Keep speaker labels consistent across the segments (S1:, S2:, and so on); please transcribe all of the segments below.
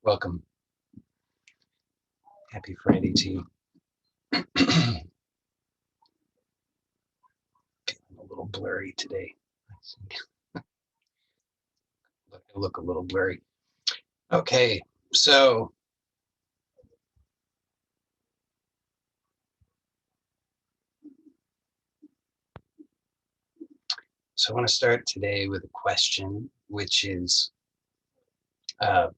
S1: Welcome. Happy Friday to you. Feeling a little blurry today. I look a little blurry. Okay, so I want to start today with a question, which is a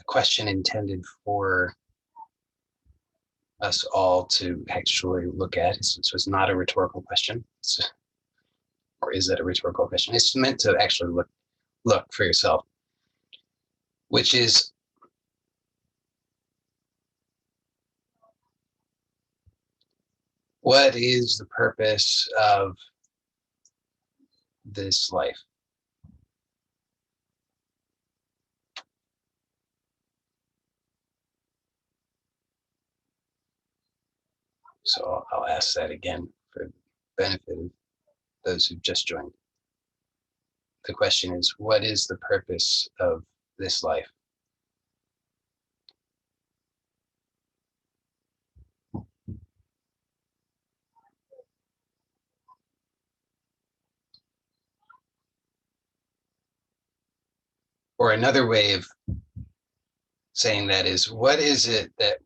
S1: question intended for us all to actually look at. So it's not a rhetorical question, or is it a rhetorical question? It's meant to actually look for yourself, which is, what is the purpose of this life? So I'll ask that again for the benefit of those who've just joined. The question is, what is the purpose of this life? Or another way of saying that is, what is it that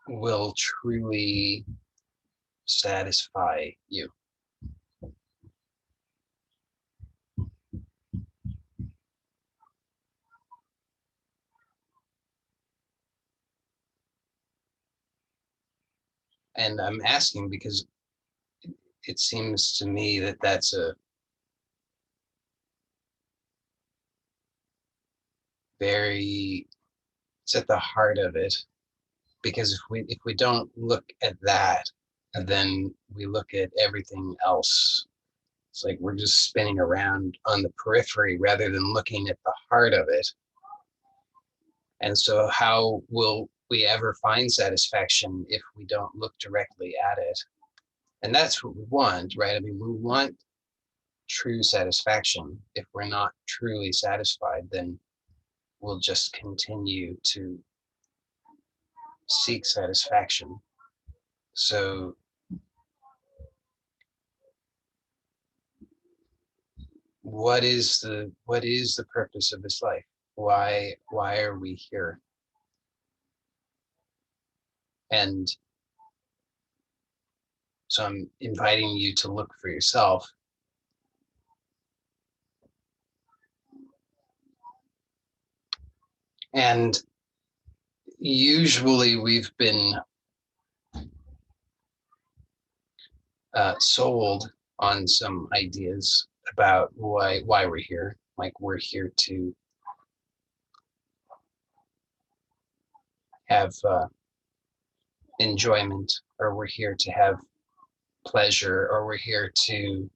S1: will truly satisfy you? And I'm asking because it seems to me that that's it's at the heart of it. Because if we don't look at that, then we look at everything else. It's like we're just spinning around on the periphery rather than looking at the heart of it. And so how will we ever find satisfaction if we don't look directly at it? And that's what we want, right? I mean, we want true satisfaction. If we're not truly satisfied, then we'll just continue to seek satisfaction. So what is the purpose of this life? Why are we here? And so I'm inviting you to look for yourself. And usually we've been sold on some ideas about why we're here. Like we're here to have enjoyment, or we're here to have pleasure, or we're here to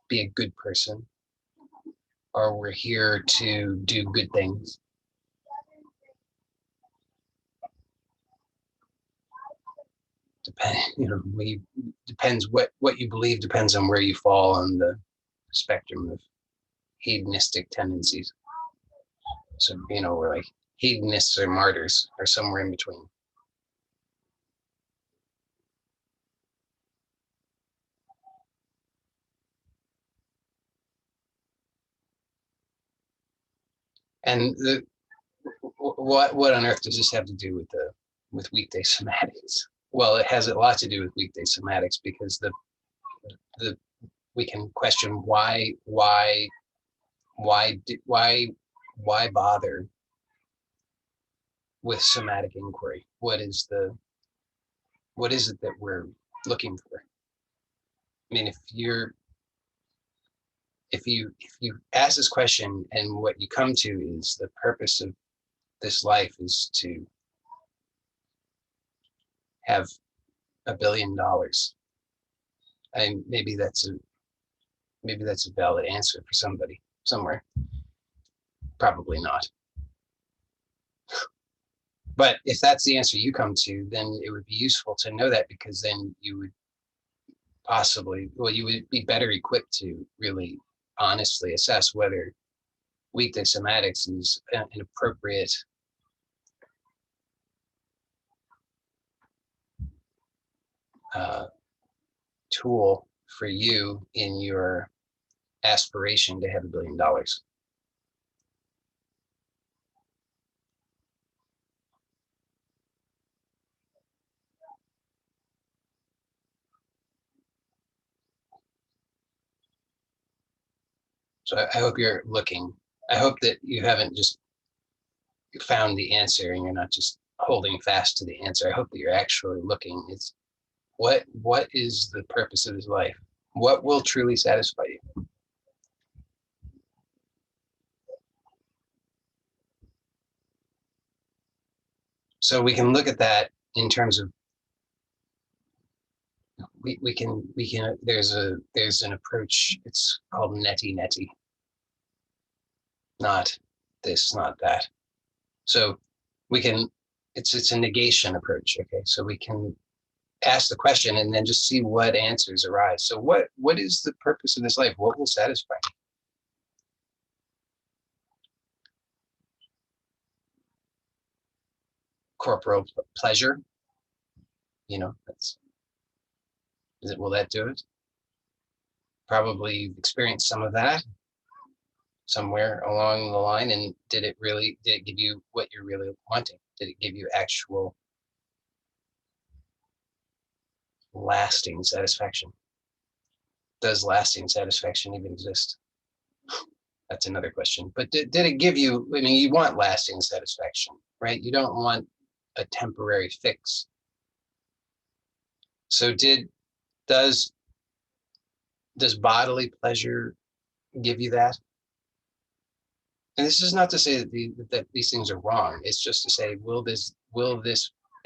S1: be a good person, or we're here to do good things. Depends what you believe, depends on where you fall on the spectrum of hedonistic tendencies. So we're like hedonists or martyrs, or somewhere in between. And what on earth does this have to do with weekday somatics? Well, it has a lot to do with weekday somatics, because the we can question why bother with somatic inquiry? What is it that we're looking for? I mean, if you ask this question and what you come to is the purpose of this life is to have $1 billion, and maybe that's a valid answer for somebody somewhere. Probably not. But if that's the answer you come to, then it would be useful to know that, because then you would you would be better equipped to really honestly assess whether weekday somatics is an appropriate tool for you in your aspiration to have $1 billion. So I hope you're looking. I hope that you haven't just found the answer and you're not just holding fast to the answer. I hope that you're actually looking. It's what is the purpose of this life? What will truly satisfy you? So we can look at that in terms of we can there's an approach. It's called neti, not this, not that. So we can it's a negation approach. Okay, so we can ask the question and then just see what answers arise. So what is the purpose of this life? What will satisfy me? Corporal pleasure, that's will that do it? Probably you've experienced some of that somewhere along the line. And did it give you what you're really wanting? Did it give you actual lasting satisfaction? Does lasting satisfaction even exist? That's another question. But did it give you, I mean, you want lasting satisfaction, right? You don't want a temporary fix. So does bodily pleasure give you that? And this is not to say that these things are wrong. It's just to say, will this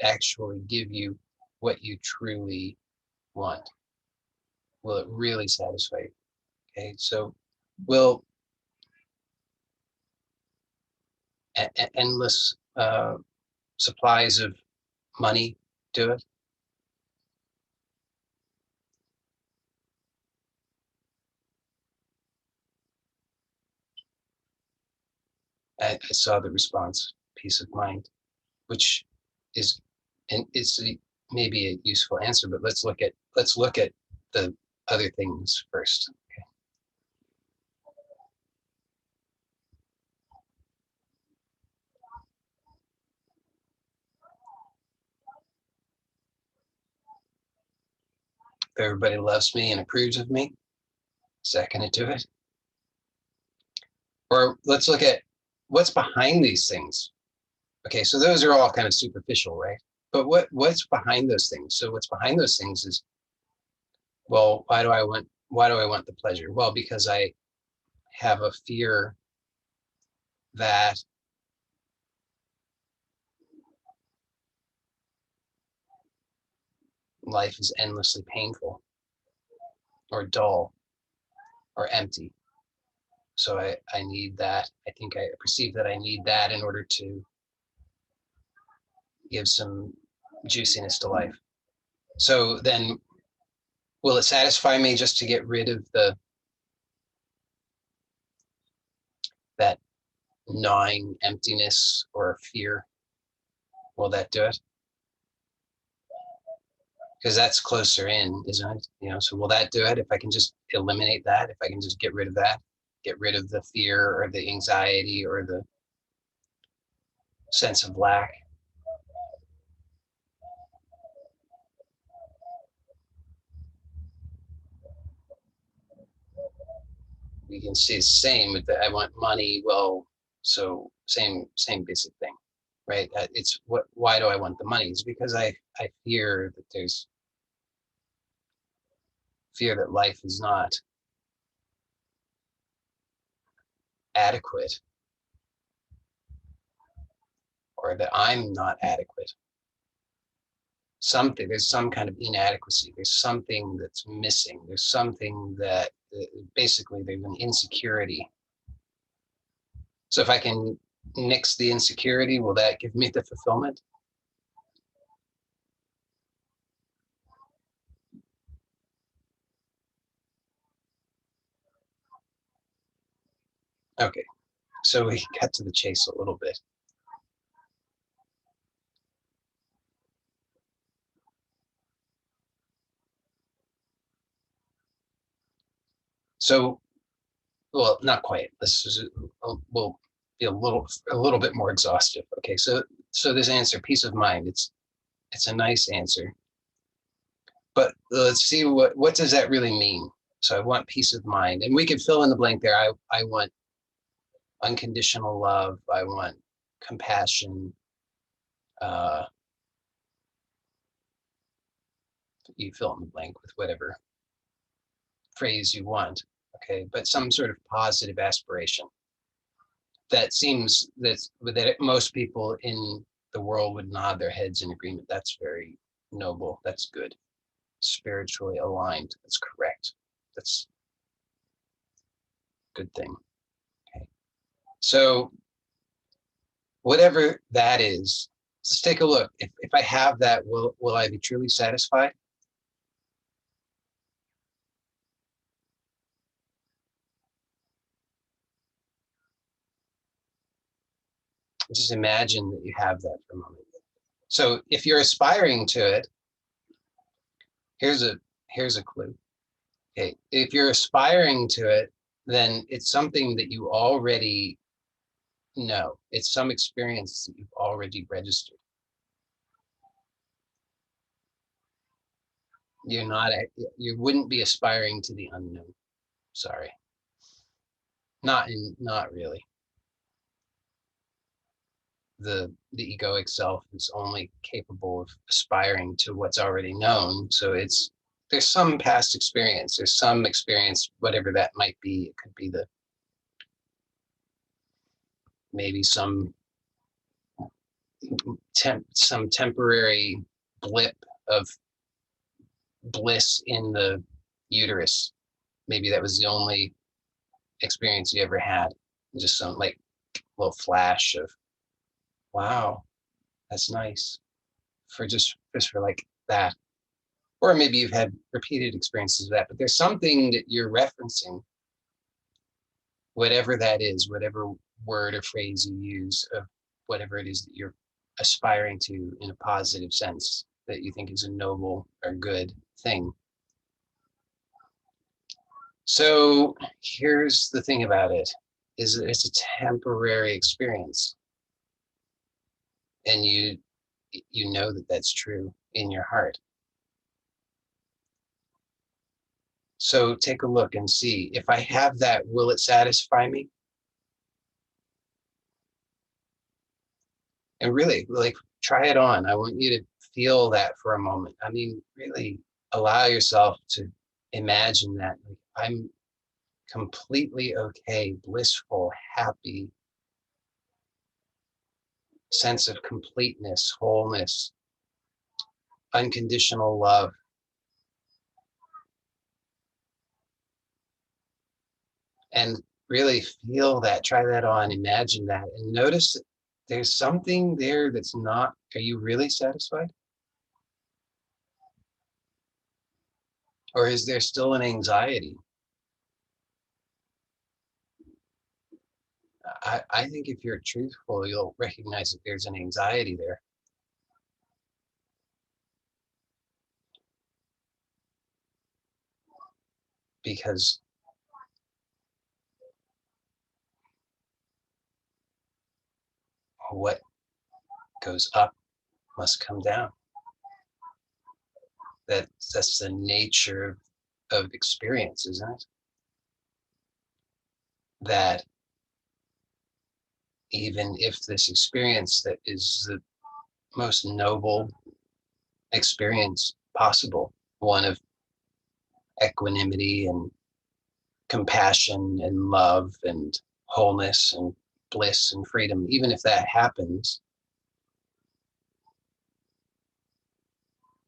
S1: actually give you what you truly want? Will it really satisfy you? Okay, so will endless supplies of money do it? I saw the response, peace of mind, which is, and it's maybe a useful answer, but let's look at the other things first. Okay. If everybody loves me and approves of me, is that going to do it? Or let's look at what's behind these things. Okay, so those are all kind of superficial, right? But what's behind those things? So what's behind those things is, well, why do I want the pleasure? Well, because I have a fear that life is endlessly painful or dull or empty. So I need that. I think I perceive that I need that in order to give some juiciness to life. So then will it satisfy me just to get rid of that gnawing emptiness or fear? Will that do it? Because that's closer in, isn't it? So will that do it? If I can just eliminate that, if I can just get rid of that, get rid of the fear or the anxiety or the sense of lack. We can see the same with I want money. Well, so same basic thing, right? It's why do I want the money? It's because I fear that there's fear that life is not adequate, or that I'm not adequate. There's some kind of inadequacy. There's something that's missing. There's something that basically there's an insecurity. So if I can nix the insecurity, will that give me the fulfillment? Okay, so we got to the chase a little bit. So, well, not quite. We'll be a little bit more exhaustive. Okay, so this answer, peace of mind, it's a nice answer, but let's see what does that really mean. So I want peace of mind, and we can fill in the blank there. I want unconditional love. I want compassion. Uh, you fill in the blank with whatever phrase you want. Okay, but some sort of positive aspiration that seems that most people in the world would nod their heads in agreement. That's very noble. That's good. Spiritually aligned. That's correct. That's a good thing. Okay. So whatever that is, let's take a look. If I have that, will I be truly satisfied? Just imagine that you have that for a moment. So if you're aspiring to it, here's a clue. Okay, if you're aspiring to it, then it's something that you already know. It's some experience that you've already registered. You're not, you wouldn't be aspiring to the unknown. Sorry, not really. The egoic self is only capable of aspiring to what's already known. So there's some past experience. There's some experience, whatever that might be. It could be maybe some temporary blip of bliss in the uterus. Maybe that was the only experience you ever had. Just some like little flash of, wow, that's nice, for just for like that. Or maybe you've had repeated experiences of that, but there's something that you're referencing, whatever that is, whatever word or phrase you use of whatever it is that you're aspiring to in a positive sense that you think is a noble or good thing. So here's the thing about it, is that it's a temporary experience, and you know that that's true in your heart. So take a look and see, if I have that, will it satisfy me? And really, like, try it on. I want you to feel that for a moment. I mean, really allow yourself to imagine that, like, I'm completely okay, blissful, happy, sense of completeness, wholeness, unconditional love. And really feel that, try that on, imagine that, and notice that there's something there that's not, are you really satisfied? Or is there still an anxiety? I think if you're truthful, you'll recognize that there's an anxiety there, because what goes up must come down. That's the nature of experience, isn't it? That even if this experience that is the most noble experience possible, one of equanimity and compassion and love and wholeness and bliss and freedom, even if that happens,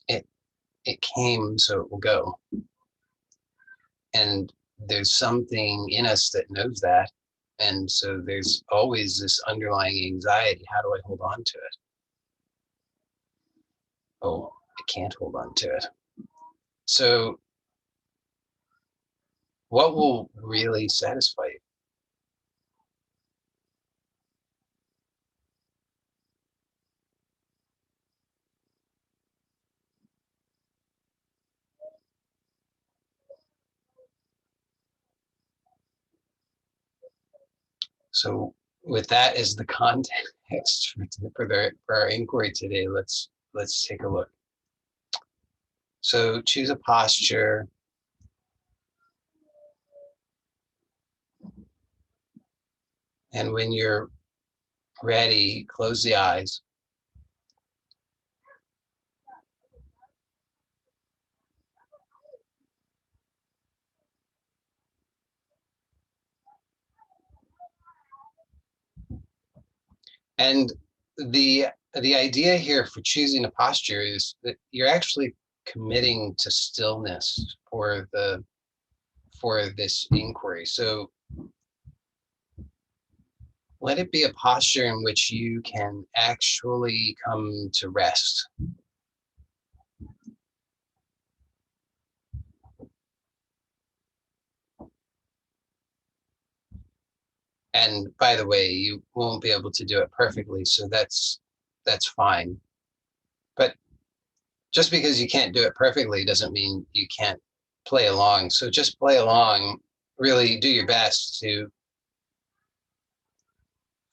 S1: it it came, so it will go. And there's something in us that knows that. And so there's always this underlying anxiety. How do I hold on to it? Oh, I can't hold on to it. So what will really satisfy you? So with that as the context for our inquiry today, let's take a look. So choose a posture. And when you're ready, close the eyes. And the idea here for choosing a posture is that you're actually committing to stillness for this inquiry. So let it be a posture in which you can actually come to rest. And by the way, you won't be able to do it perfectly, so that's fine. But just because you can't do it perfectly doesn't mean you can't play along. So just play along, really do your best to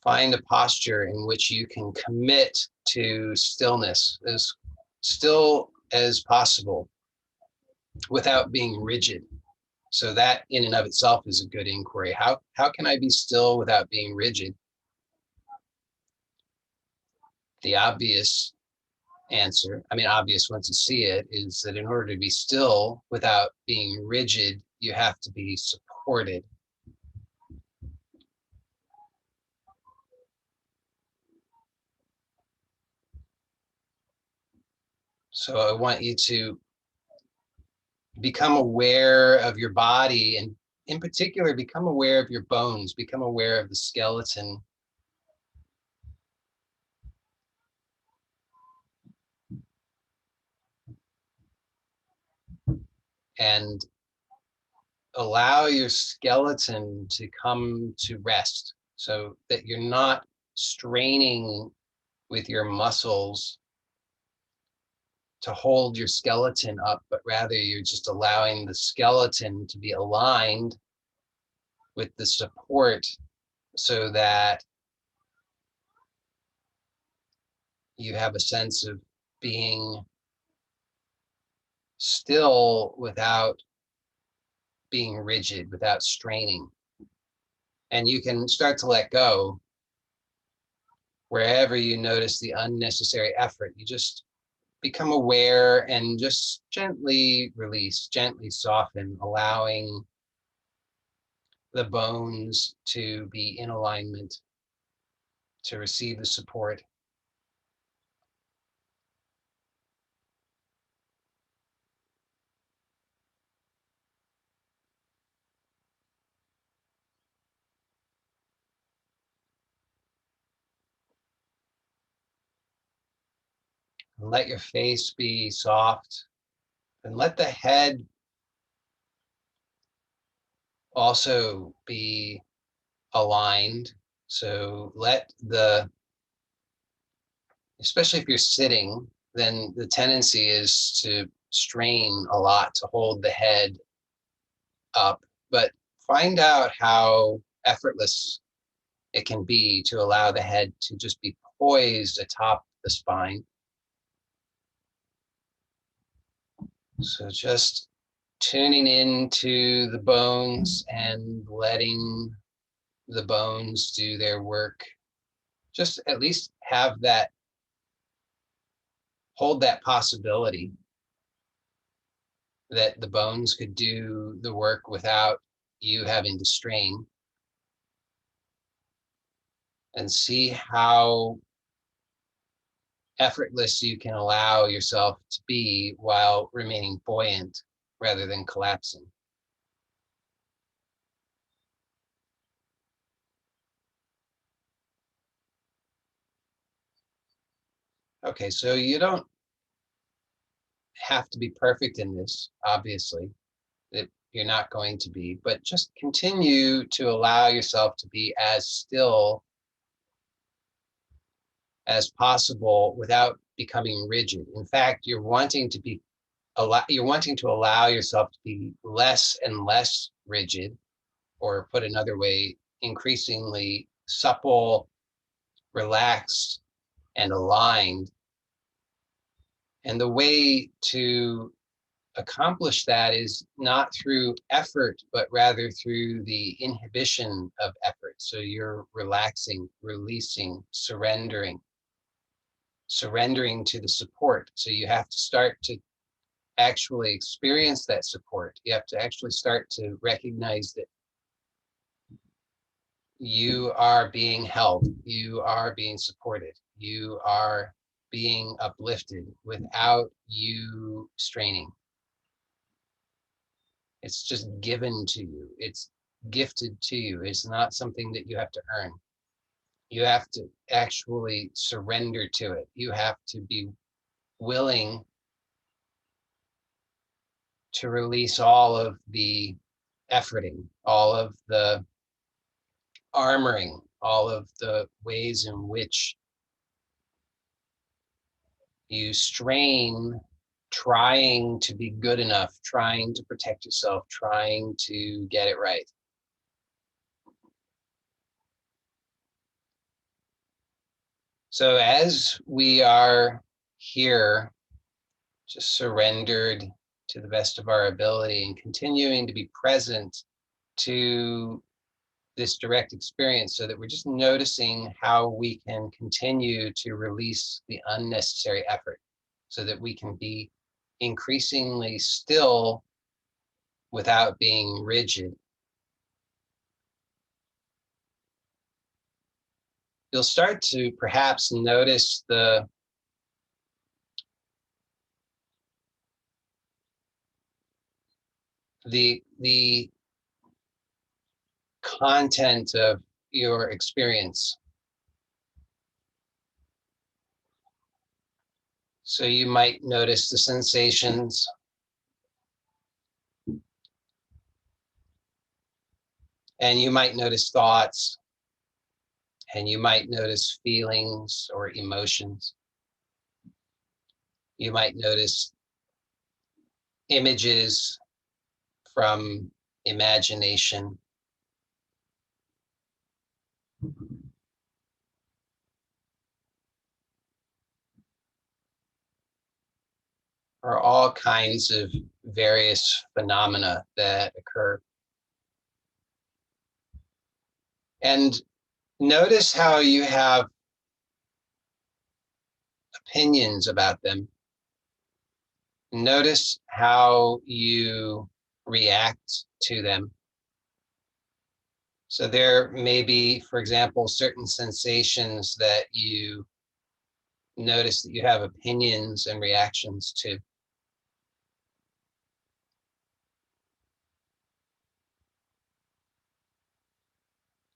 S1: find a posture in which you can commit to stillness as still as possible without being rigid. So that in and of itself is a good inquiry. How can I be still without being rigid? The obvious answer, I mean, obvious once you see it, is that in order to be still without being rigid, you have to be supported. So I want you to become aware of your body, and in particular, become aware of your bones, become aware of the skeleton. And allow your skeleton to come to rest so that you're not straining with your muscles to hold your skeleton up, but rather you're just allowing the skeleton to be aligned with the support so that you have a sense of being still without being rigid, without straining. And you can start to let go wherever you notice the unnecessary effort. You just become aware and just gently release, gently soften, allowing the bones to be in alignment, to receive the support. And let your face be soft, and let the head also be aligned. So especially if you're sitting, then the tendency is to strain a lot to hold the head up. But find out how effortless it can be to allow the head to just be poised atop the spine. So just tuning into the bones and letting the bones do their work. Just at least hold that possibility that the bones could do the work without you having to strain, and see how effortless you can allow yourself to be while remaining buoyant rather than collapsing. Okay, so you don't have to be perfect in this, obviously, that you're not going to be, but just continue to allow yourself to be as still as possible without becoming rigid. In fact, you're wanting to allow yourself to be less and less rigid, or put another way, increasingly supple, relaxed, and aligned. And the way to accomplish that is not through effort, but rather through the inhibition of effort. So you're relaxing, releasing, surrendering to the support. So you have to start to actually experience that support. You have to actually start to recognize that you are being held, you are being supported, you are being uplifted without you straining. It's just given to you. It's gifted to you. It's not something that you have to earn. You have to actually surrender to it. You have to be willing to release all of the efforting, all of the armoring, all of the ways in which you strain trying to be good enough, trying to protect yourself, trying to get it right. So as we are here, just surrendered to the best of our ability and continuing to be present to this direct experience, so that we're just noticing how we can continue to release the unnecessary effort, so that we can be increasingly still without being rigid. You'll start to perhaps notice the content of your experience. So you might notice the sensations, and you might notice thoughts, and you might notice feelings or emotions. You might notice images from imagination. Or all kinds of various phenomena that occur. And notice how you have opinions about them. Notice how you react to them. So there may be, for example, certain sensations that you notice that you have opinions and reactions to.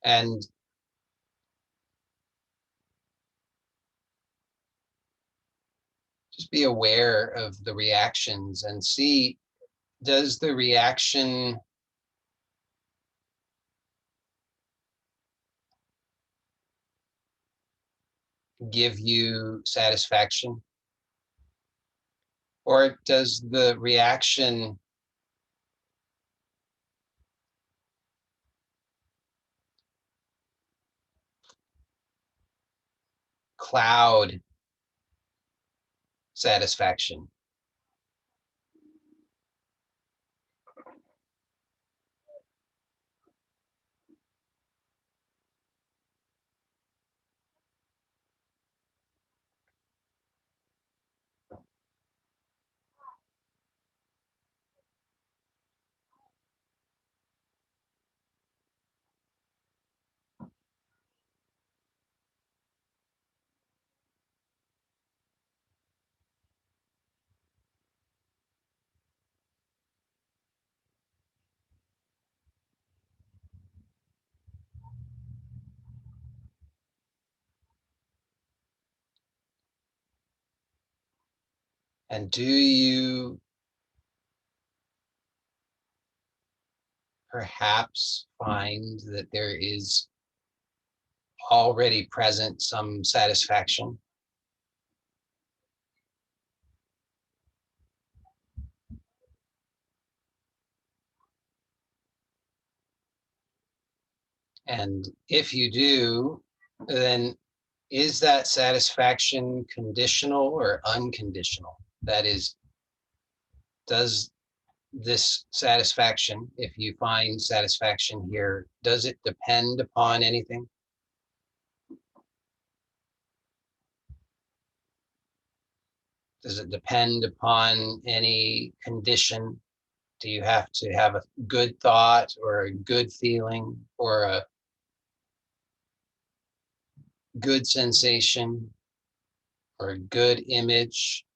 S1: And just be aware of the reactions and see, does the reaction give you satisfaction? Or does the reaction cloud satisfaction? And do you perhaps find that there is already present some satisfaction? And if you do, then is that satisfaction conditional or unconditional? That is, does this satisfaction, if you find satisfaction here, does it depend upon anything? Does it depend upon any condition? Do you have to have a good thought or a good feeling or a good sensation or a good image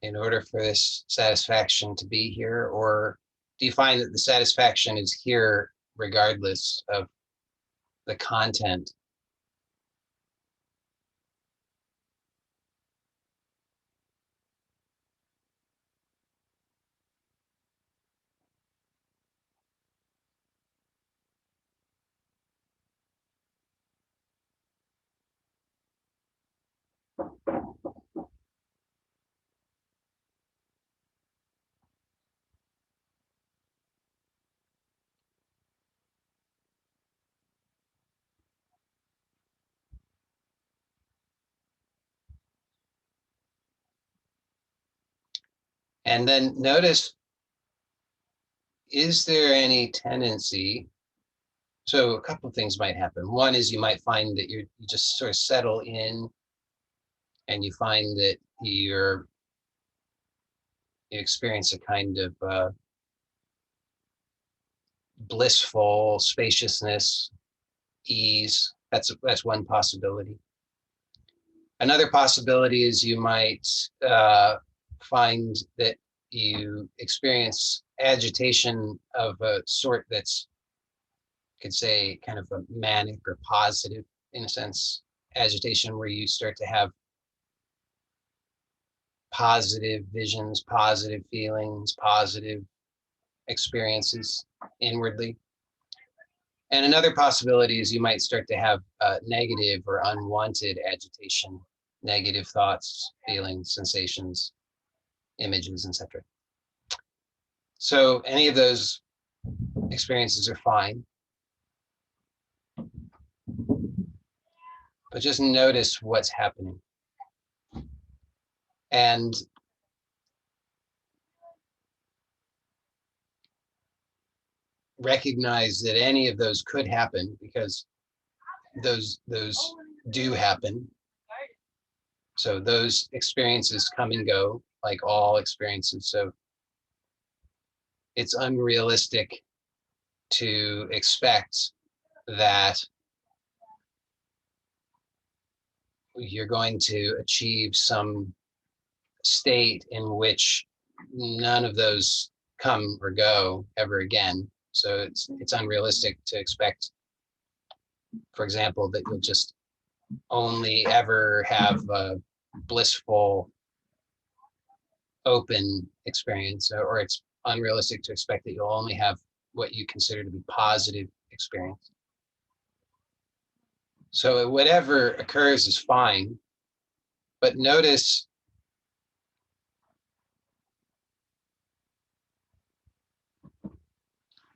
S1: in order for this satisfaction to be here? Or do you find that the satisfaction is here regardless of the content? And then notice, is there any tendency? So a couple of things might happen. One is you might find that you just sort of settle in and you find that you experience a kind of blissful spaciousness, ease. That's one possibility. Another possibility is you might find that you experience agitation of a sort that's, could say, kind of a manic or positive, in a sense, agitation where you start to have positive visions, positive feelings, positive experiences inwardly. And another possibility is you might start to have negative or unwanted agitation, negative thoughts, feelings, sensations, images, etc. So any of those experiences are fine, but just notice what's happening. And recognize that any of those could happen, because those do happen. So those experiences come and go like all experiences. So it's unrealistic to expect that you're going to achieve some state in which none of those come or go ever again. So it's unrealistic to expect, for example, that you'll just only ever have a blissful, open experience, or it's unrealistic to expect that you'll only have what you consider to be positive experience. So whatever occurs is fine, but notice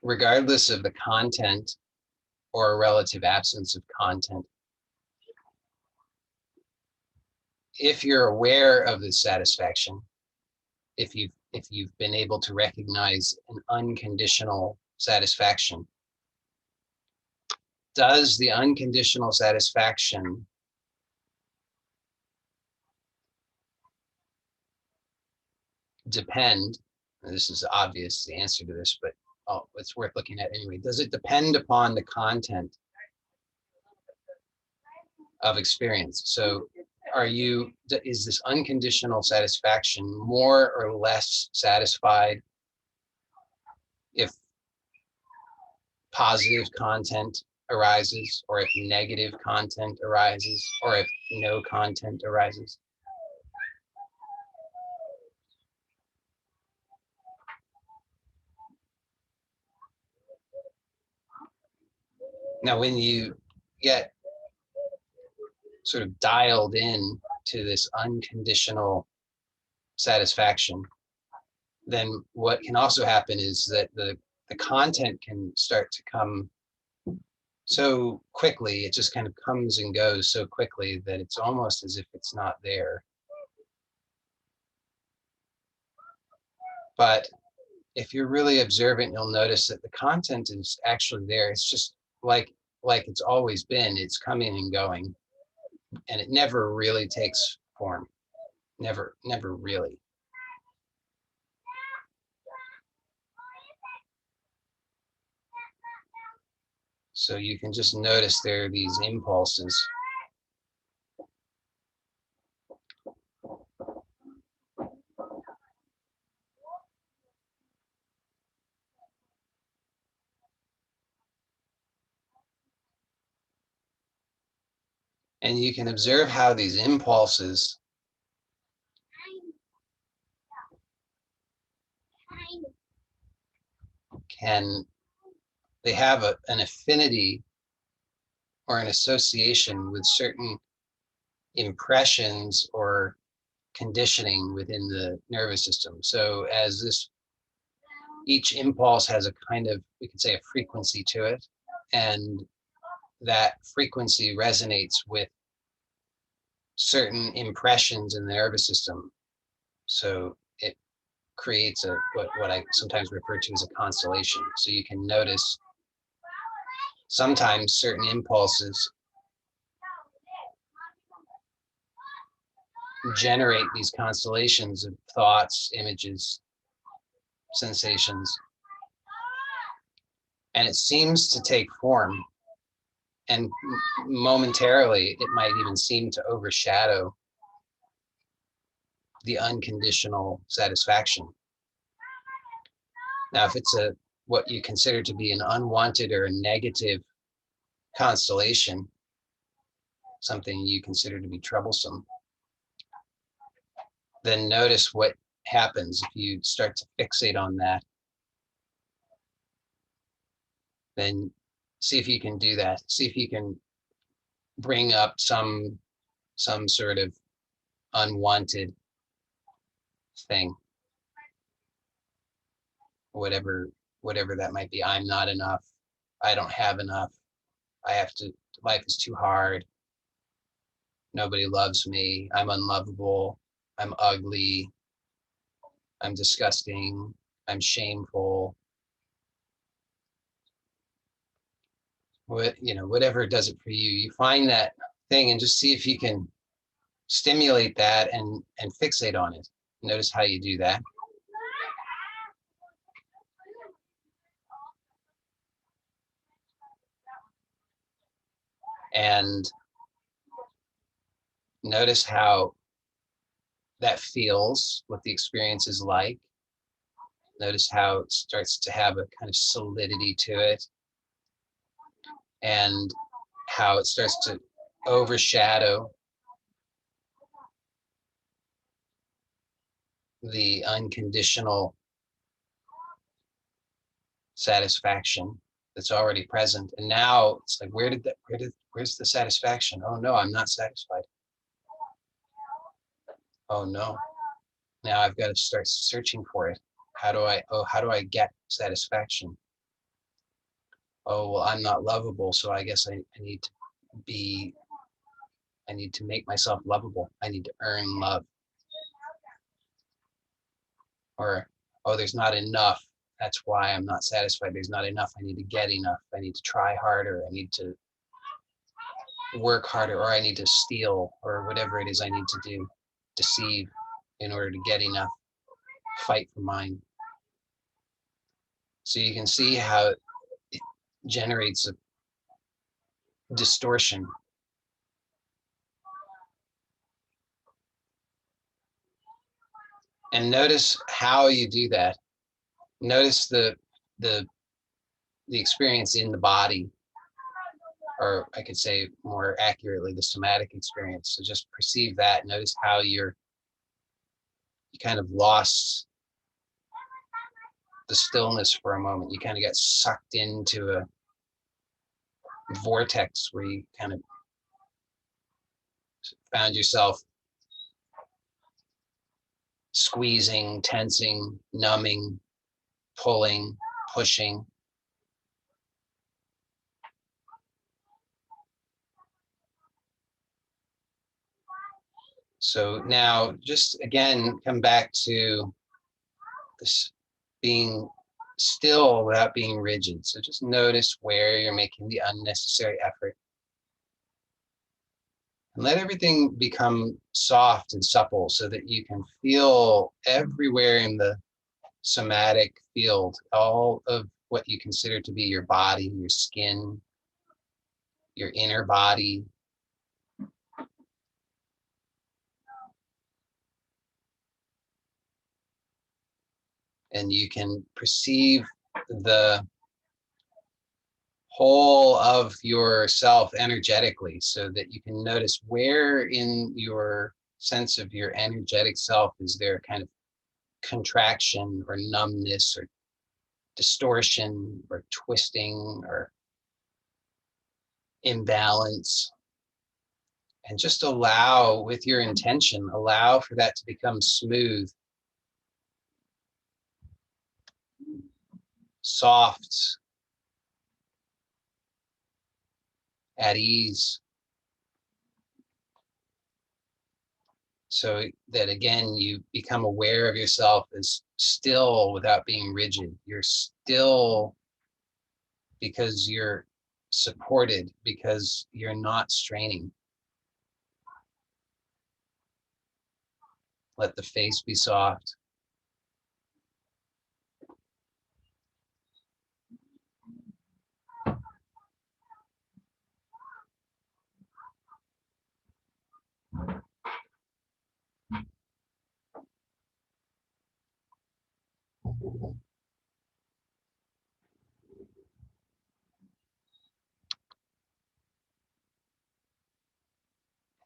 S1: regardless of the content or a relative absence of content, if you're aware of the satisfaction, if you've been able to recognize an unconditional satisfaction, does the unconditional satisfaction depend? This is obvious, the answer to this, but it's worth looking at anyway. Does it depend upon the content of experience? So is this unconditional satisfaction more or less satisfied if positive content arises, or if negative content arises, or if no content arises? Now, when you get sort of dialed in to this unconditional satisfaction, then what can also happen is that the content can start to come so quickly. It just kind of comes and goes so quickly that it's almost as if it's not there. But if you're really observant, you'll notice that the content is actually there. It's just like it's always been. It's coming and going, and it never really takes form. Never really. So you can just notice there are these impulses. And you can observe how these impulses they have an affinity or an association with certain impressions or conditioning within the nervous system. So as each impulse has a kind of, we could say, a frequency to it, and that frequency resonates with certain impressions in the nervous system. So it creates what I sometimes refer to as a constellation. So you can notice sometimes certain impulses generate these constellations of thoughts, images, sensations, and it seems to take form, and momentarily it might even seem to overshadow the unconditional satisfaction. Now, if it's what you consider to be an unwanted or a negative constellation, something you consider to be troublesome, then notice what happens if you start to fixate on that. Then see if you can do that. See if you can bring up some sort of unwanted thing, whatever that might be. I'm not enough. I don't have enough. I have to. Life is too hard. Nobody loves me. I'm unlovable. I'm ugly. I'm disgusting. I'm shameful. Whatever does it for you. You find that thing and just see if you can stimulate that and fixate on it. Notice how you do that. And notice how that feels, what the experience is like. Notice how it starts to have a kind of solidity to it, and how it starts to overshadow the unconditional satisfaction that's already present. And now it's like, where's the satisfaction? Oh no, I'm not satisfied. Oh no, now I've got to start searching for it. How do I get satisfaction? Oh, well, I'm not lovable, so I guess I need to make myself lovable. I need to earn love. Or, oh, there's not enough. That's why I'm not satisfied. There's not enough. I need to get enough. I need to try harder. I need to work harder, or I need to steal, or whatever it is I need to do, deceive in order to get enough, fight for mine. So you can see how it generates a distortion. And notice how you do that. Notice the experience in the body, or I could say more accurately, the somatic experience. So just perceive that. Notice how you kind of lost the stillness for a moment. You kind of got sucked into a vortex where you kind of found yourself squeezing, tensing, numbing, pulling, pushing. So now just again, come back to this being still without being rigid. So just notice where you're making the unnecessary effort. And let everything become soft and supple so that you can feel everywhere in the somatic field, all of what you consider to be your body, your skin, your inner body. And you can perceive the whole of yourself energetically so that you can notice where in your sense of your energetic self is there kind of contraction or numbness or distortion or twisting or imbalance. And just allow, with your intention, allow for that to become smooth, soft, at ease. So that again, you become aware of yourself as still without being rigid. You're still because you're supported, because you're not straining. Let the face be soft.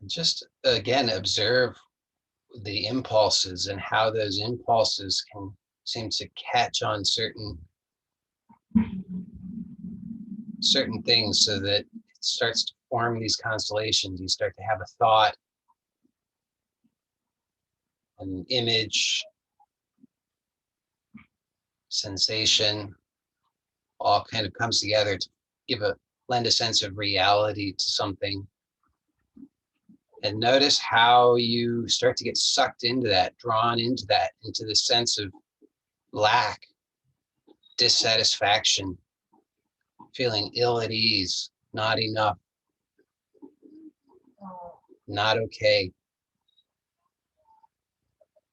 S1: And just again, observe the impulses and how those impulses can seem to catch on certain things so that it starts to form these constellations. You start to have a thought, an image, sensation, all kind of comes together to lend a sense of reality to something. And notice how you start to get sucked into that, drawn into that, into the sense of lack, dissatisfaction, feeling ill at ease, not enough, not okay,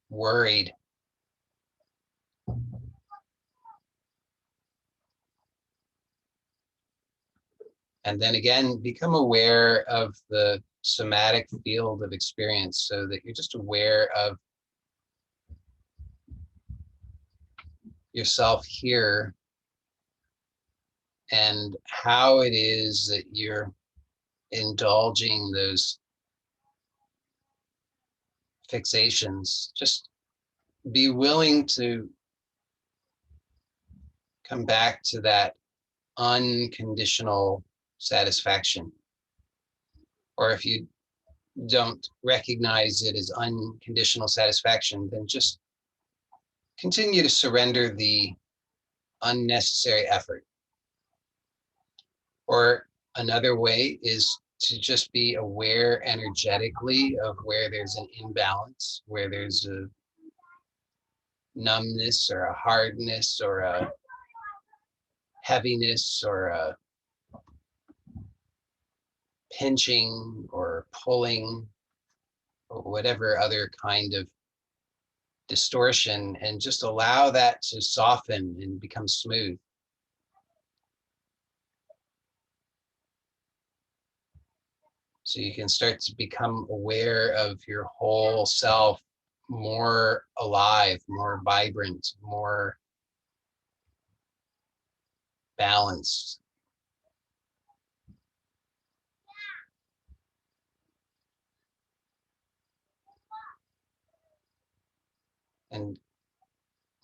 S1: worried. And then again, become aware of the somatic field of experience so that you're just aware of yourself here and how it is that you're indulging those fixations. Just be willing to come back to that unconditional satisfaction. Or if you don't recognize it as unconditional satisfaction, then just continue to surrender the unnecessary effort. Or another way is to just be aware energetically of where there's an imbalance, where there's a numbness or a hardness or a heaviness or a pinching or pulling or whatever other kind of distortion, and just allow that to soften and become smooth. So you can start to become aware of your whole self, more alive, more vibrant, more balanced. And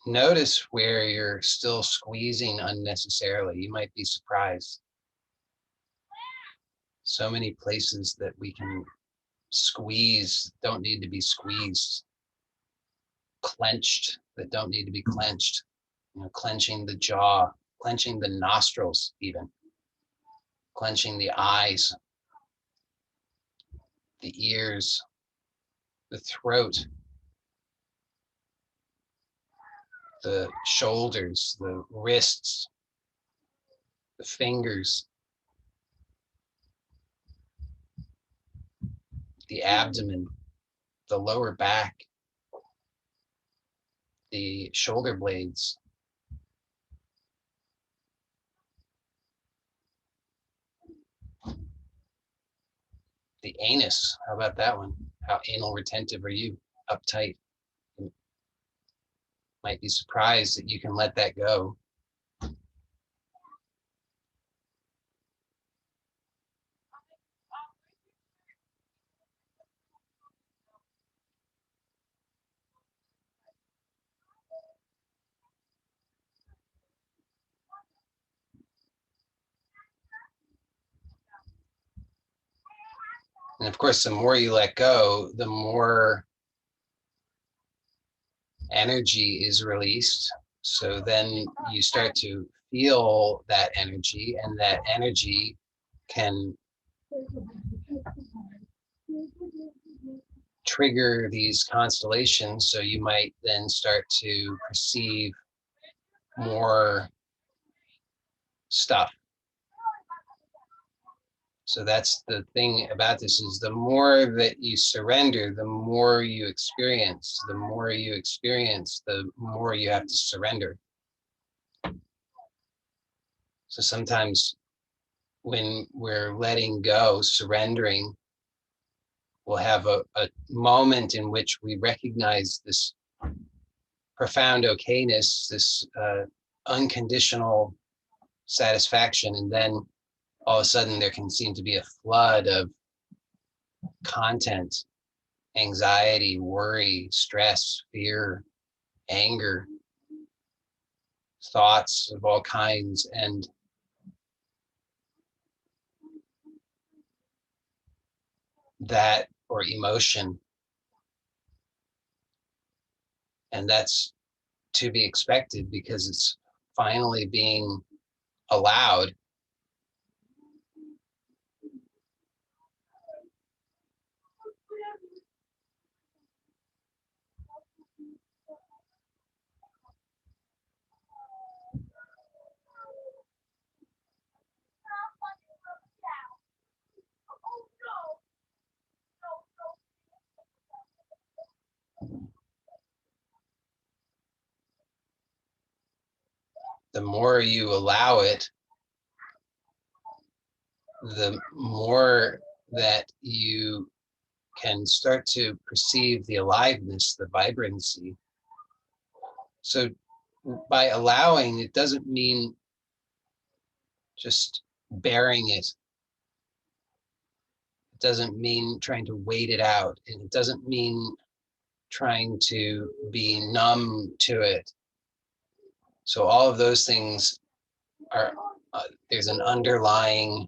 S1: notice where you're still squeezing unnecessarily. You might be surprised. So many places that we can squeeze don't need to be squeezed. clenched that don't need to be clenched. You know, clenching the jaw, clenching the nostrils, even clenching the eyes, the ears, the throat, the shoulders, the wrists, the fingers, the abdomen, the lower back, the shoulder blades, the anus. How about that one? How anal retentive are you? Uptight. You might be surprised that you can let that go. And of course, the more you let go, the more energy is released. So then you start to feel that energy, and that energy can trigger these constellations. So you might then start to perceive more stuff. So that's the thing about this, is the more that you surrender, the more you experience. The more you experience, the more you have to surrender. So sometimes when we're letting go, surrendering, we'll have a moment in which we recognize this profound okayness, this unconditional satisfaction, and then all of a sudden there can seem to be a flood of content, anxiety, worry, stress, fear, anger, thoughts of all kinds, and that, or emotion. And that's to be expected because it's finally being allowed. The more you allow it, the more that you can start to perceive the aliveness, the vibrancy. So by allowing, it doesn't mean just bearing it. It doesn't mean trying to wait it out. And it doesn't mean trying to be numb to it. So all of those things are, there's an underlying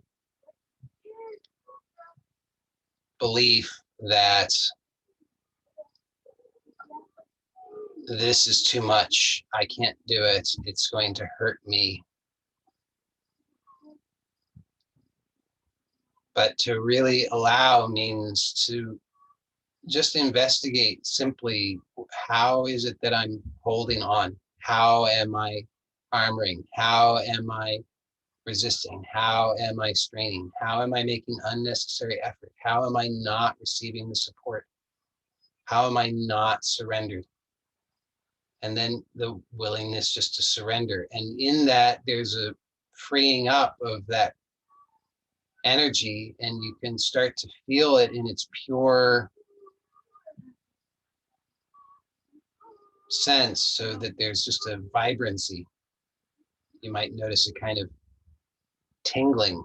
S1: belief that this is too much. I can't do it. It's going to hurt me. But to really allow means to just investigate simply, how is it that I'm holding on? How am I armoring? How am I resisting? How am I straining? How am I making unnecessary effort? How am I not receiving the support? How am I not surrendered? And then the willingness just to surrender. And in that, there's a freeing up of that energy, and you can start to feel it in its pure sense, so that there's just a vibrancy. You might notice a kind of tingling.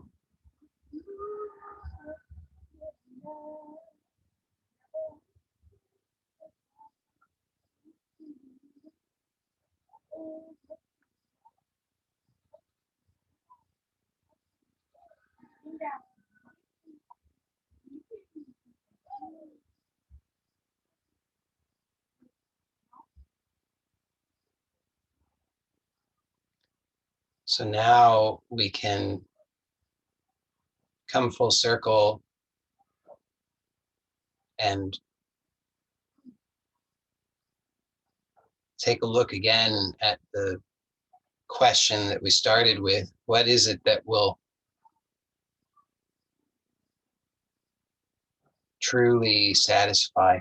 S1: So now we can come full circle and take a look again at the question that we started with. What is it that will truly satisfy?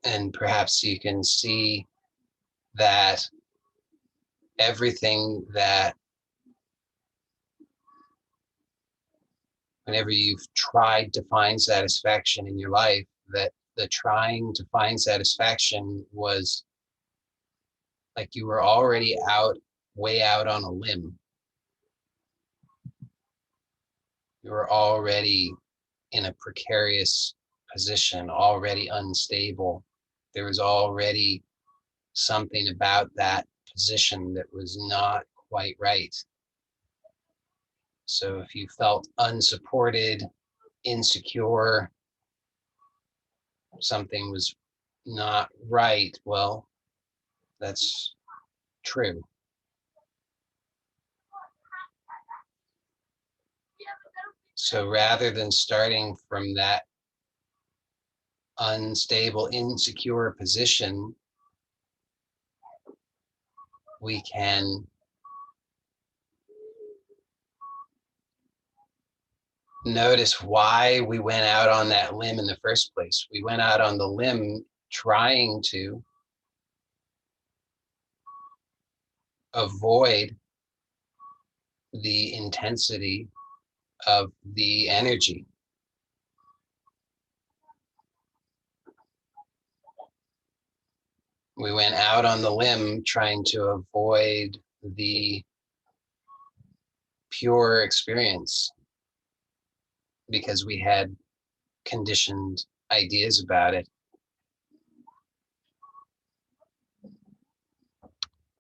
S1: And perhaps you can see that everything that whenever you've tried to find satisfaction in your life, that the trying to find satisfaction was like you were already out, way out on a limb. You were already in a precarious position, already unstable. There was already something about that position that was not quite right. So if you felt unsupported, insecure, something was not right, well, that's true. So rather than starting from that unstable, insecure position, we can notice why we went out on that limb in the first place. We went out on the limb trying to avoid the intensity of the energy. We went out on the limb trying to avoid the pure experience because we had conditioned ideas about it.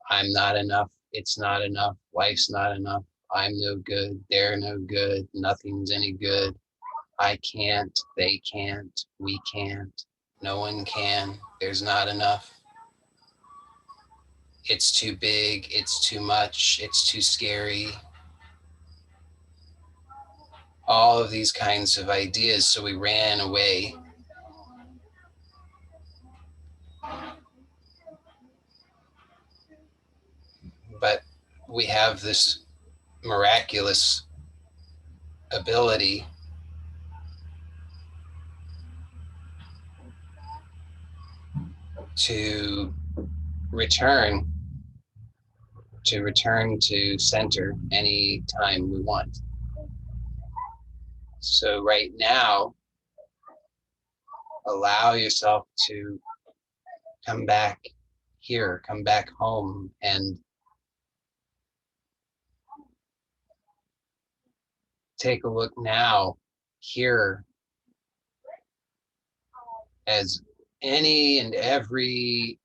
S1: I'm not enough. It's not enough. Life's not enough. I'm no good. They're no good. Nothing's any good. I can't. They can't. We can't. No one can. There's not enough. It's too big. It's too much. It's too scary. All of these kinds of ideas. So we ran away. But we have this miraculous ability to return to center anytime we want. So right now, allow yourself to come back here, come back home, and take a look now here as any and every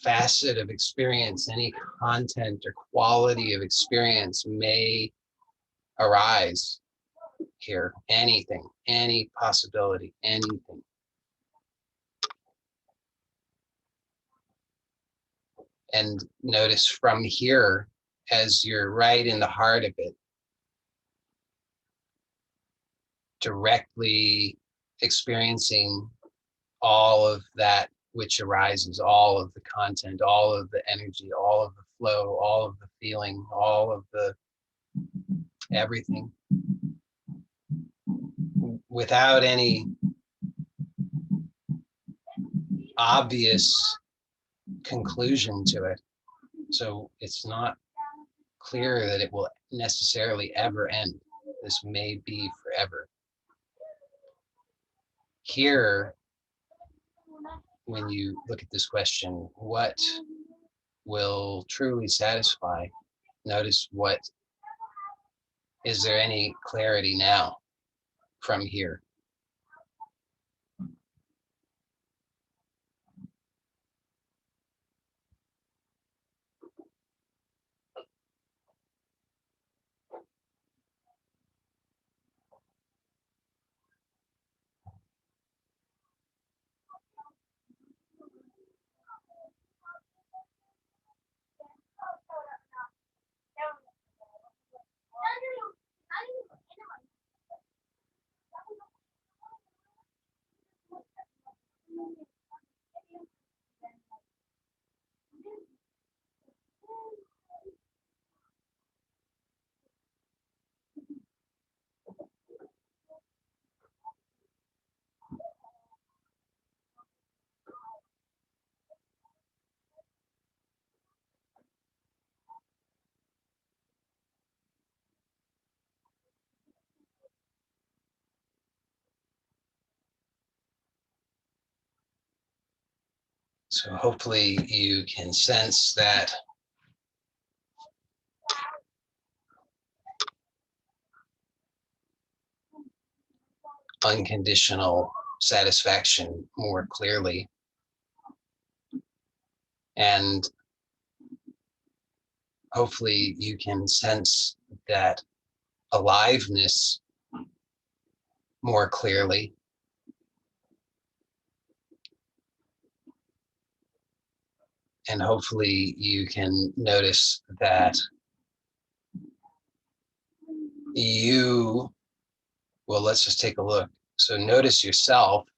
S1: facet of experience, any content or quality of experience may arise here. Anything, any possibility, anything. And notice from here, as you're right in the heart of it, directly experiencing all of that which arises, all of the content, all of the energy, all of the flow, all of the feeling, all of the everything, without any obvious conclusion to it. So it's not clear that it will necessarily ever end. This may be forever. Here, when you look at this question, what will truly satisfy? Notice what, is there any clarity now from here? So hopefully you can sense that unconditional satisfaction more clearly. And hopefully you can sense that aliveness more clearly. And hopefully you can notice that you, well, let's just take a look. So notice yourself.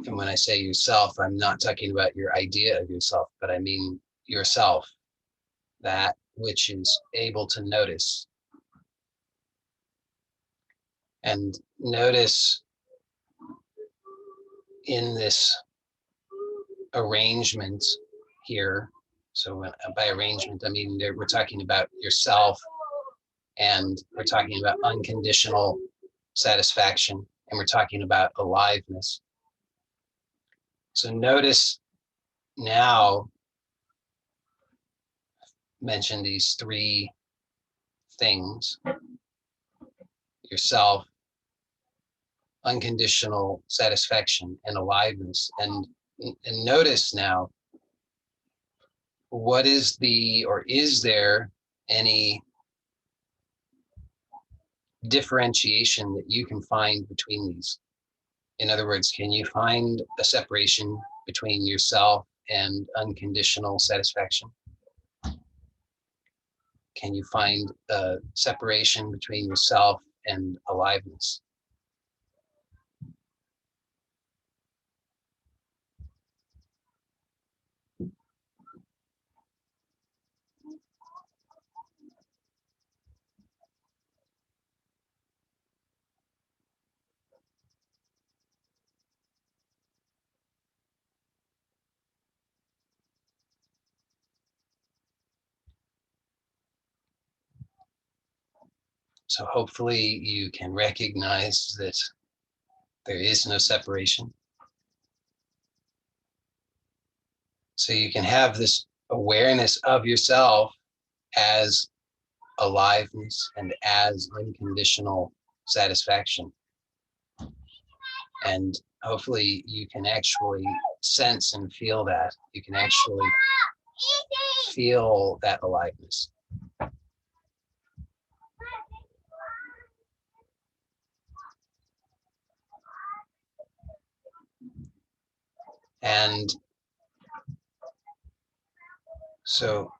S1: And when I say yourself, I'm not talking about your idea of yourself, but I mean yourself, that which is able to notice. And notice in this arrangement here, so by arrangement, I mean we're talking about yourself, and we're talking about unconditional satisfaction, and we're talking about aliveness. So notice now, mention these three things: yourself, unconditional satisfaction, and aliveness. And notice now, what is the, or is there any differentiation that you can find between these? In other words, can you find a separation between yourself and unconditional satisfaction? Can you find a separation between yourself and aliveness? So hopefully you can recognize that there is no separation. So you can have this awareness of yourself as aliveness and as unconditional satisfaction. And hopefully you can actually sense and feel that. You can actually feel that aliveness. And so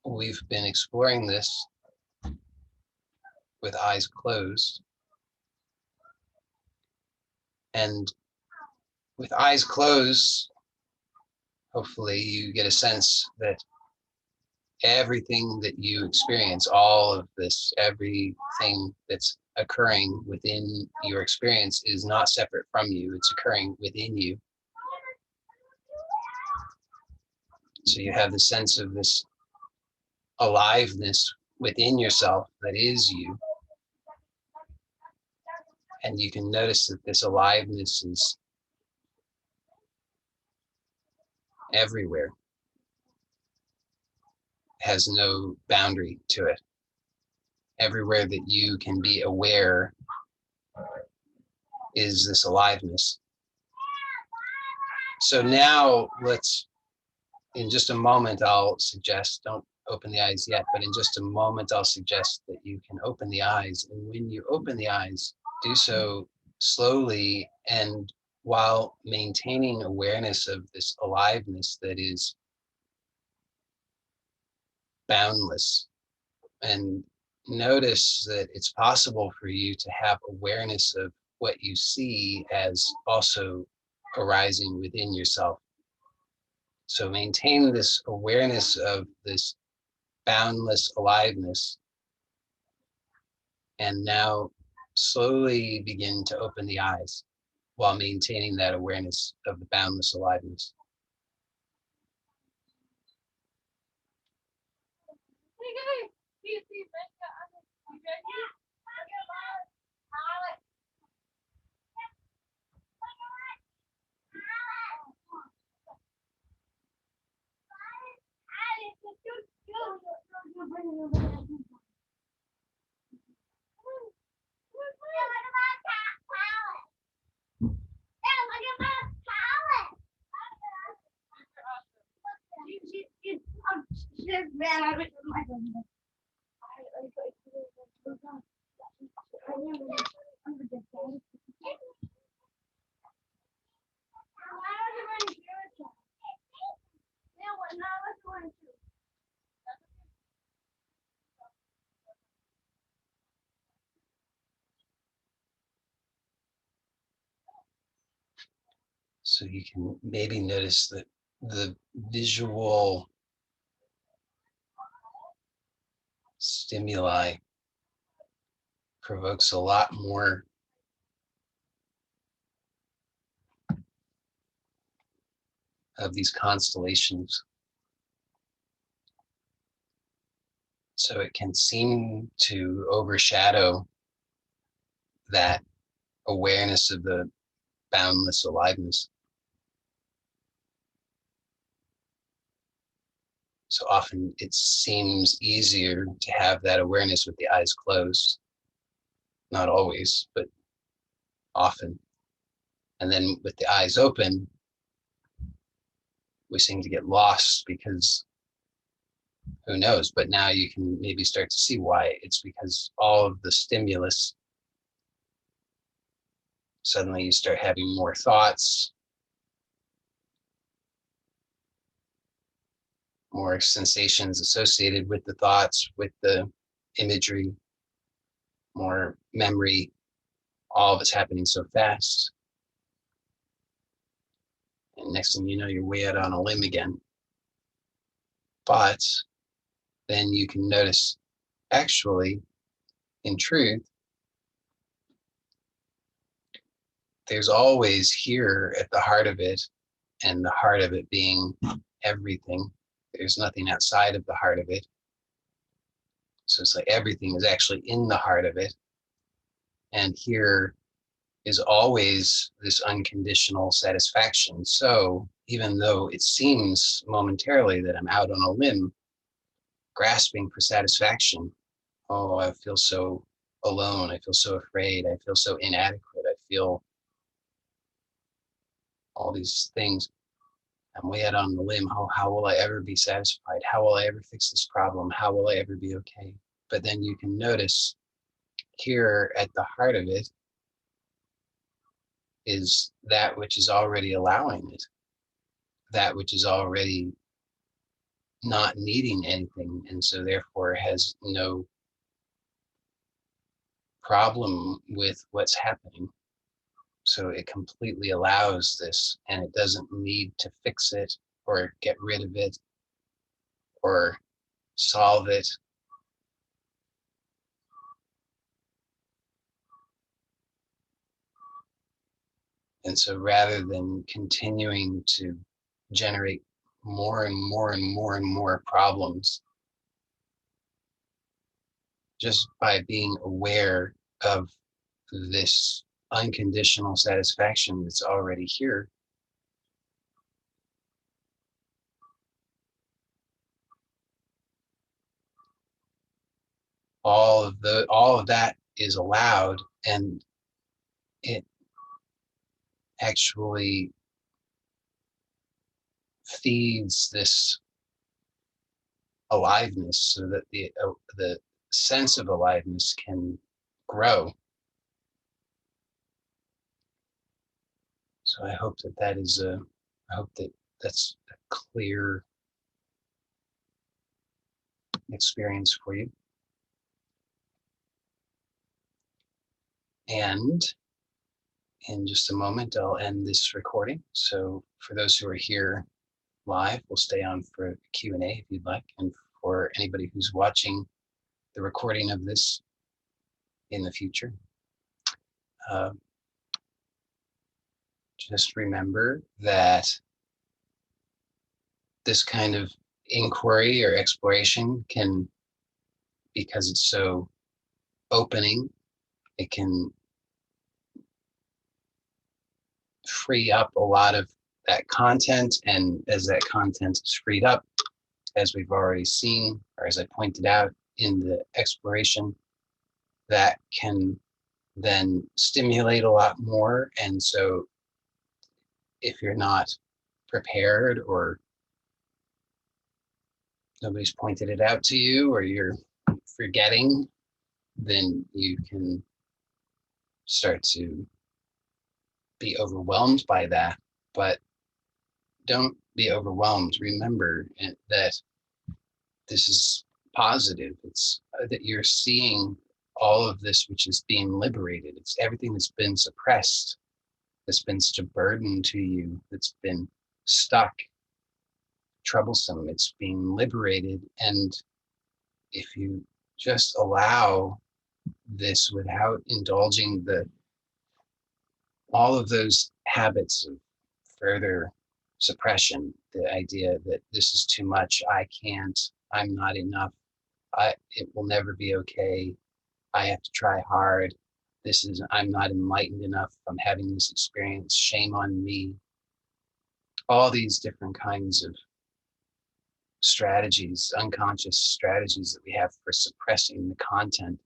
S1: we've been exploring this with eyes closed. And with eyes closed, hopefully you get a sense that everything that you experience, all of this, everything that's occurring within your experience is not separate from you. It's occurring within you. So you have the sense of this aliveness within yourself that is you. And you can notice that this aliveness is everywhere, has no boundary to it. Everywhere that you can be aware is this aliveness. So now let's, in just a moment, I'll suggest, don't open the eyes yet, but in just a moment, I'll suggest that you can open the eyes. And when you open the eyes, do so slowly and while maintaining awareness of this aliveness that is boundless. And notice that it's possible for you to have awareness of what you see as also arising within yourself. So maintain this awareness of this boundless aliveness. And now slowly begin to open the eyes while maintaining that awareness of the boundless aliveness. So you can maybe notice that the visual stimuli provokes a lot more of these constellations. So it can seem to overshadow that awareness of the boundless aliveness. So often it seems easier to have that awareness with the eyes closed. Not always, but often. And then with the eyes open, we seem to get lost because who knows? But now you can maybe start to see why. It's because all of the stimulus, suddenly you start having more thoughts, more sensations associated with the thoughts, with the imagery, more memory. All of it's happening so fast. And next thing you know, you're way out on a limb again. But then you can notice, actually, in truth, there's always here at the heart of it, and the heart of it being everything. There's nothing outside of the heart of it. So it's like everything is actually in the heart of it. And here is always this unconditional satisfaction. So even though it seems momentarily that I'm out on a limb, grasping for satisfaction, oh, I feel so alone. I feel so afraid. I feel so inadequate. I feel all these things. I'm way out on the limb. Oh, how will I ever be satisfied? How will I ever fix this problem? How will I ever be okay? But then you can notice here at the heart of it is that which is already allowing it, that which is already not needing anything, and so therefore has no problem with what's happening. So it completely allows this, and it doesn't need to fix it or get rid of it or solve it. And so rather than continuing to generate more and more and more and more problems, just by being aware of this unconditional satisfaction that's already here, all of that is allowed, and it actually feeds this aliveness so that the sense of aliveness can grow. So I hope that that is a, I hope that that's a clear experience for you. And in just a moment, I'll end this recording. So for those who are here live, we'll stay on for Q&A if you'd like. And for anybody who's watching the recording of this in the future, uh, just remember that this kind of inquiry or exploration can, because it's so opening, it can free up a lot of that content. And as that content is freed up, as we've already seen, or as I pointed out in the exploration, that can then stimulate a lot more. And so if you're not prepared or nobody's pointed it out to you, or you're forgetting, then you can start to be overwhelmed by that. But don't be overwhelmed. Remember that this is positive. It's that you're seeing all of this which is being liberated. It's everything that's been suppressed, that's been such a burden to you, that's been stuck, troublesome. It's being liberated. And if you just allow this without indulging the all of those habits of further suppression, the idea that this is too much, I can't, I'm not enough, it will never be okay, I have to try hard, I'm not enlightened enough, I'm having this experience, shame on me. All these different kinds of strategies, unconscious strategies that we have for suppressing the content.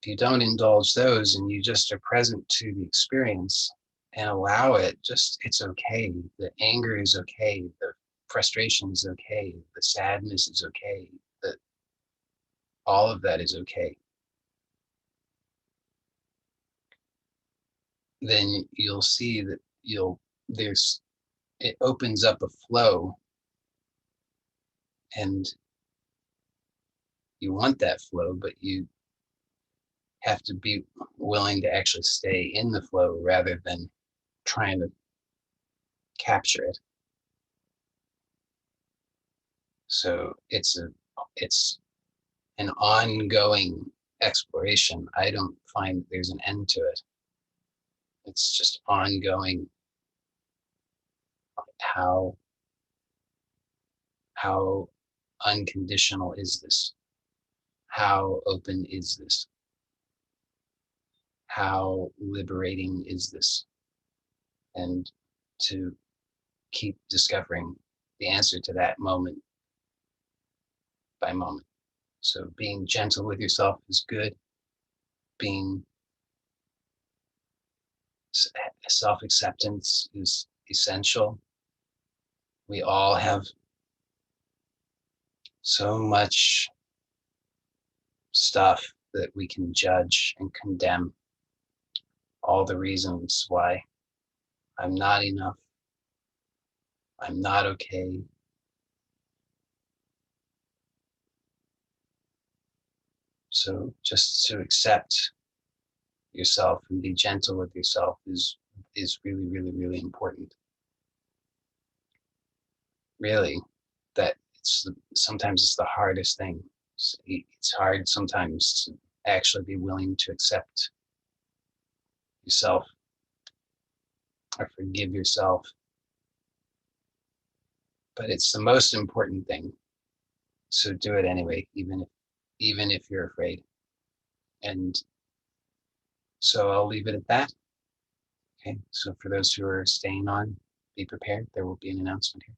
S1: If you don't indulge those and you just are present to the experience and allow it, just it's okay. The anger is okay. The frustration is okay. The sadness is okay. The, all of that is okay. Then you'll see that it opens up a flow, and you want that flow, but you have to be willing to actually stay in the flow rather than trying to capture it. So it's an ongoing exploration. I don't find there's an end to it. It's just ongoing. How how unconditional is this? How open is this? How liberating is this? And to keep discovering the answer to that moment by moment. So being gentle with yourself is good. Being self-acceptance is essential. We all have so much stuff that we can judge and condemn, all the reasons why I'm not enough, I'm not okay. So just to accept yourself and be gentle with yourself is really, really, really important. Really, that sometimes it's the hardest thing. It's hard sometimes to actually be willing to accept yourself or forgive yourself, but it's the most important thing. So do it anyway, even if you're afraid. And so I'll leave it at that. Okay. So for those who are staying on, be prepared. There will be an announcement here.